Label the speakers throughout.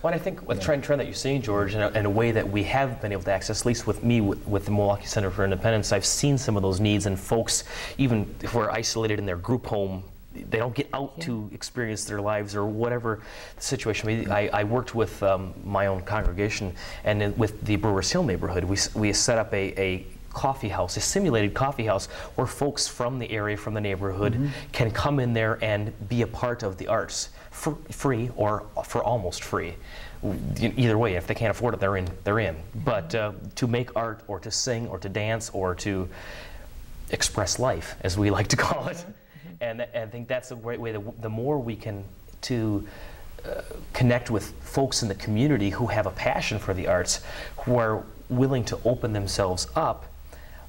Speaker 1: Well, I think with the trend that you're seeing, George, in a way that we have been able to access, at least with me, with the Milwaukee Center for Independence, I've seen some of those needs, and folks, even if we're isolated in their group home, they don't get out to experience their lives or whatever the situation may be. I worked with my own congregation, and with the Brewers Hill neighborhood, we set up a coffee house, a simulated coffee house, where folks from the area, from the neighborhood, can come in there and be a part of the arts for free or for almost free. Either way, if they can't afford it, they're in. But to make art or to sing or to dance or to express life, as we like to call it. And I think that's a great way. The more we can connect with folks in the community who have a passion for the arts, who are willing to open themselves up,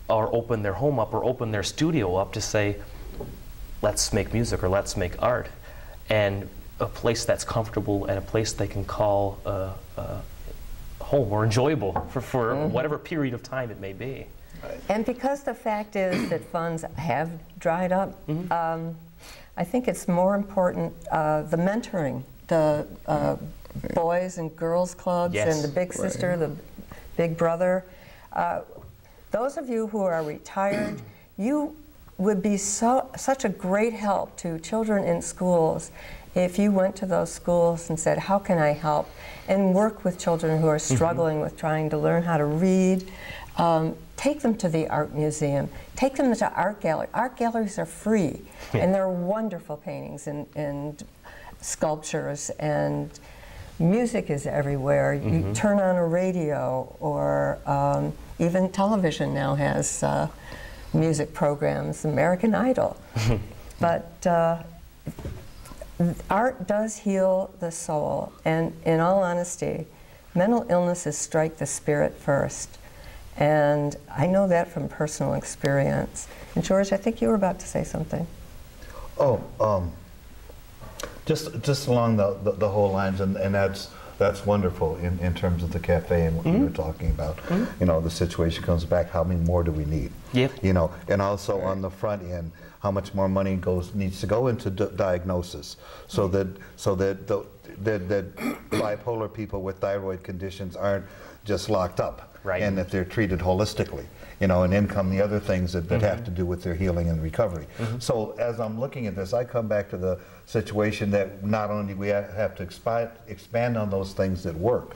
Speaker 1: or open their home up, or open their studio up to say, let's make music or let's make art, and a place that's comfortable and a place they can call home or enjoyable for whatever period of time it may be.
Speaker 2: And because the fact is that funds have dried up, I think it's more important, the mentoring, the boys and girls clubs, and the big sister, the big brother. Those of you who are retired, you would be such a great help to children in schools if you went to those schools and said, how can I help? And work with children who are struggling with trying to learn how to read. Take them to the art museum. Take them to art galleries. Art galleries are free, and they're wonderful paintings and sculptures, and music is everywhere. You turn on a radio, or even television now has music programs, American Idol. But art does heal the soul, and in all honesty, mental illnesses strike the spirit first. And I know that from personal experience. And George, I think you were about to say something.
Speaker 3: Oh, just along the whole lines, and that's wonderful in terms of the cafe and what you were talking about. You know, the situation comes back, how many more do we need? You know, and also on the front end, how much more money needs to go into diagnosis, so that that bipolar people with thyroid conditions aren't just locked up. And that they're treated holistically, you know, and then come the other things that have to do with their healing and recovery. So as I'm looking at this, I come back to the situation that not only we have to expand on those things that work,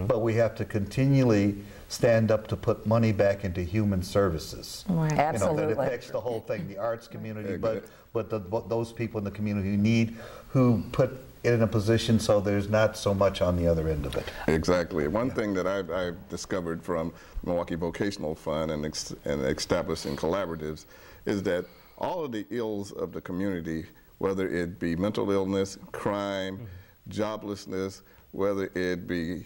Speaker 3: but we have to continually stand up to put money back into human services.
Speaker 2: Absolutely.
Speaker 3: You know, that affects the whole thing, the arts community, but those people in the community who put it in a position so there's not so much on the other end of it.
Speaker 4: Exactly. One thing that I've discovered from Milwaukee Vocational Fund and establishing collaboratives is that all of the ills of the community, whether it be mental illness, crime, joblessness, whether it be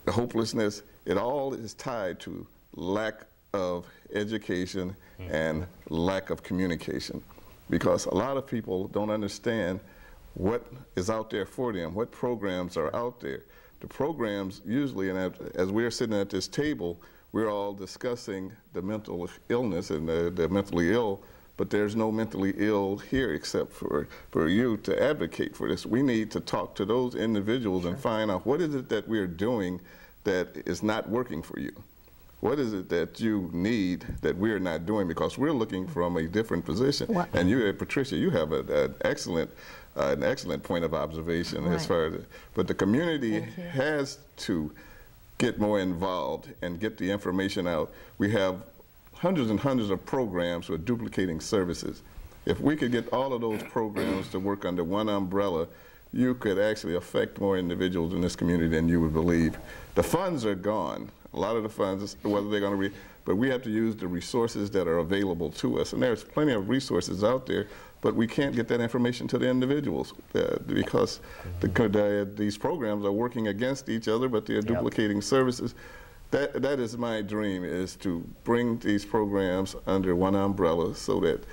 Speaker 4: hopelessness, it all is tied to lack of education and lack of communication. Because a lot of people don't understand what is out there for them, what programs are out there. The programs usually, and as we're sitting at this table, we're all discussing the mental illness and the mentally ill, but there's no mentally ill here except for you to advocate for this. We need to talk to those individuals and find out what is it that we're doing that is not working for you. What is it that you need that we're not doing? Because we're looking from a different position. And you, Patricia, you have an excellent point of observation as far as, but the community has to get more involved and get the information out. We have hundreds and hundreds of programs with duplicating services. If we could get all of those programs to work under one umbrella, you could actually affect more individuals in this community than you would believe. The funds are gone. A lot of the funds, whether they're going to be, but we have to use the resources that are available to us. And there's plenty of resources out there, but we can't get that information to the individuals because these programs are working against each other, but they're duplicating services. That is my dream, is to bring these programs under one umbrella so that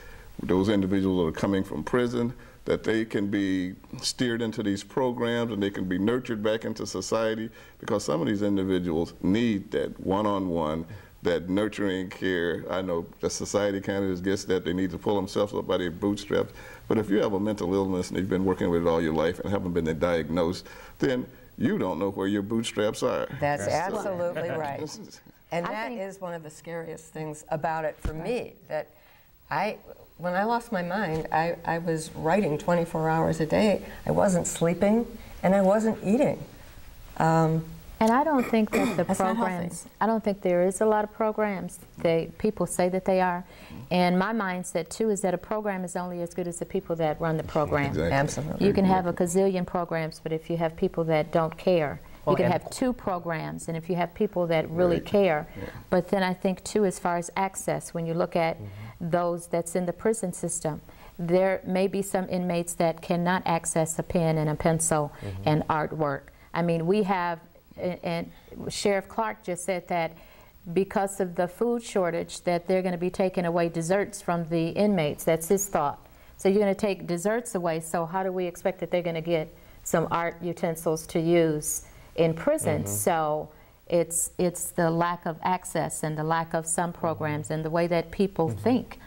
Speaker 4: those individuals that are coming from prison, that they can be steered into these programs and they can be nurtured back into society, because some of these individuals need that one-on-one, that nurturing care. I know the society kind of gets that they need to pull themselves up by their bootstraps, but if you have a mental illness and you've been working with it all your life and haven't been diagnosed, then you don't know where your bootstraps are.
Speaker 2: That's absolutely right. And
Speaker 5: I
Speaker 2: that
Speaker 5: think-
Speaker 2: is one of the scariest things about it for me, that when I lost my mind, I was writing 24 hours a day. I wasn't sleeping, and I wasn't eating.
Speaker 5: And I don't think that the
Speaker 2: That's not
Speaker 5: programs, I don't think there is a lot of programs. People say that they are. And my mindset, too, is that a program is only as good as the people that run the program.
Speaker 4: Exactly.
Speaker 2: Absolutely.
Speaker 5: You can have a gazillion programs, but if you have people that don't care,
Speaker 1: Well,
Speaker 5: you can
Speaker 1: and-
Speaker 5: have 2 programs, and if you have people that really care. But then I think, too, as far as access, when you look at those that's in the prison system, there may be some inmates that cannot access a pen and a pencil and artwork. I mean, we have, and Sheriff Clark just said that because of the food shortage that they're going to be taking away desserts from the inmates. That's his thought. So you're going to take desserts away, so how do we expect that they're going to get some art utensils to use in prison? So it's the lack of access and the lack of some programs and the way that people think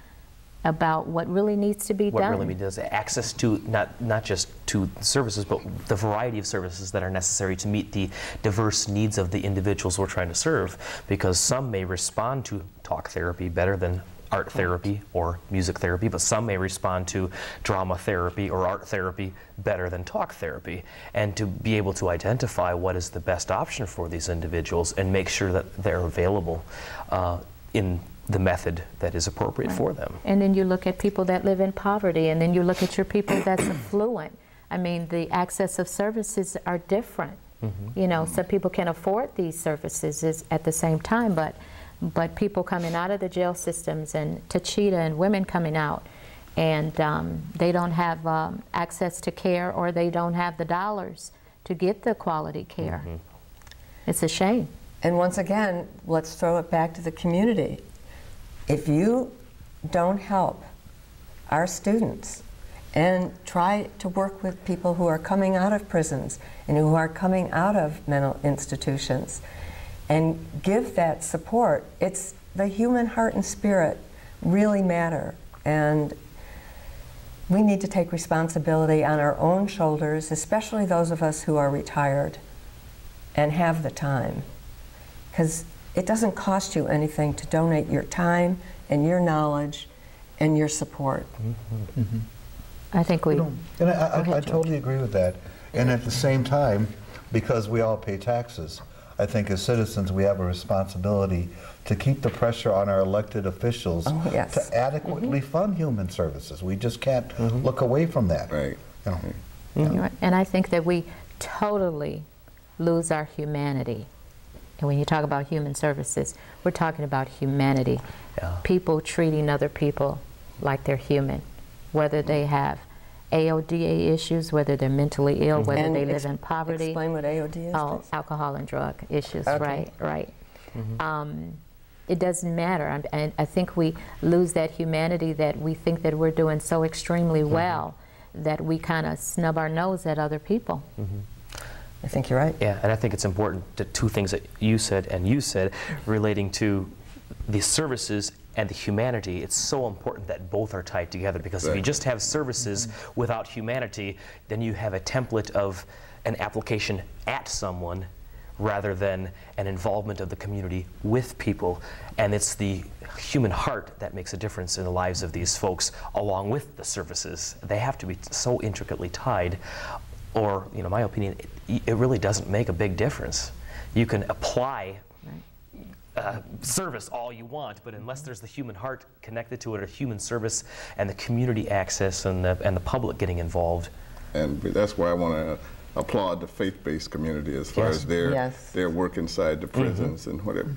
Speaker 5: about what really needs to be
Speaker 1: What
Speaker 5: done.
Speaker 1: really does access to not just to services, but the variety of services that are necessary to meet the diverse needs of the individuals we're trying to serve, because some may respond to talk therapy better than art therapy or music therapy, but some may respond to drama therapy or art therapy better than talk therapy. And to be able to identify what is the best option for these individuals and make sure that they're available in the method that is appropriate for them.
Speaker 5: And then you look at people that live in poverty, and then you look at your people that's affluent. I mean, the access of services are different. You know, some people can afford these services at the same time, but people coming out of the jail systems, and Tachita and women coming out, and they don't have access to care, or they don't have the dollars to get the quality care. It's a shame.
Speaker 2: And once again, let's throw it back to the community. If you don't help our students and try to work with people who are coming out of prisons and who are coming out of mental institutions and give that support, it's the human heart and spirit really matter. And we need to take responsibility on our own shoulders, especially those of us who are retired and have the time. Because it doesn't cost you anything to donate your time and your knowledge and your support.
Speaker 5: I think we...
Speaker 3: And I totally agree with that. And at the same time, because we all pay taxes, I think as citizens we have a responsibility to keep the pressure on our elected officials to adequately fund human services. We just can't look away from that.
Speaker 4: Right.
Speaker 3: You know.
Speaker 5: You're right. And I think that we totally lose our humanity. And when you talk about human services, we're talking about humanity. People treating other people like they're human, whether they have AODA issues, whether they're mentally ill, whether they live in poverty.
Speaker 2: Explain what AOD is, please.
Speaker 5: Alcohol and drug issues,
Speaker 2: Okay.
Speaker 5: right. It doesn't matter. And I think we lose that humanity, that we think that we're doing so extremely well that we kind of snub our nose at other people.
Speaker 2: I think you're right.
Speaker 1: Yeah, and I think it's important, the 2 things that you said relating to the services and the humanity. It's so important that both are tied together, because if you just have services without humanity, then you have a template of an application at someone rather than an involvement of the community with people. And it's the human heart that makes a difference in the lives of these folks, along with the services. They have to be so intricately tied, or, you know, my opinion, it really doesn't make a big difference. You can apply service all you want, but unless there's the human heart connected to it, or human service and the community access and the public getting involved.
Speaker 4: And that's why I want to applaud the faith-based community as far as their work inside the prisons and whatever.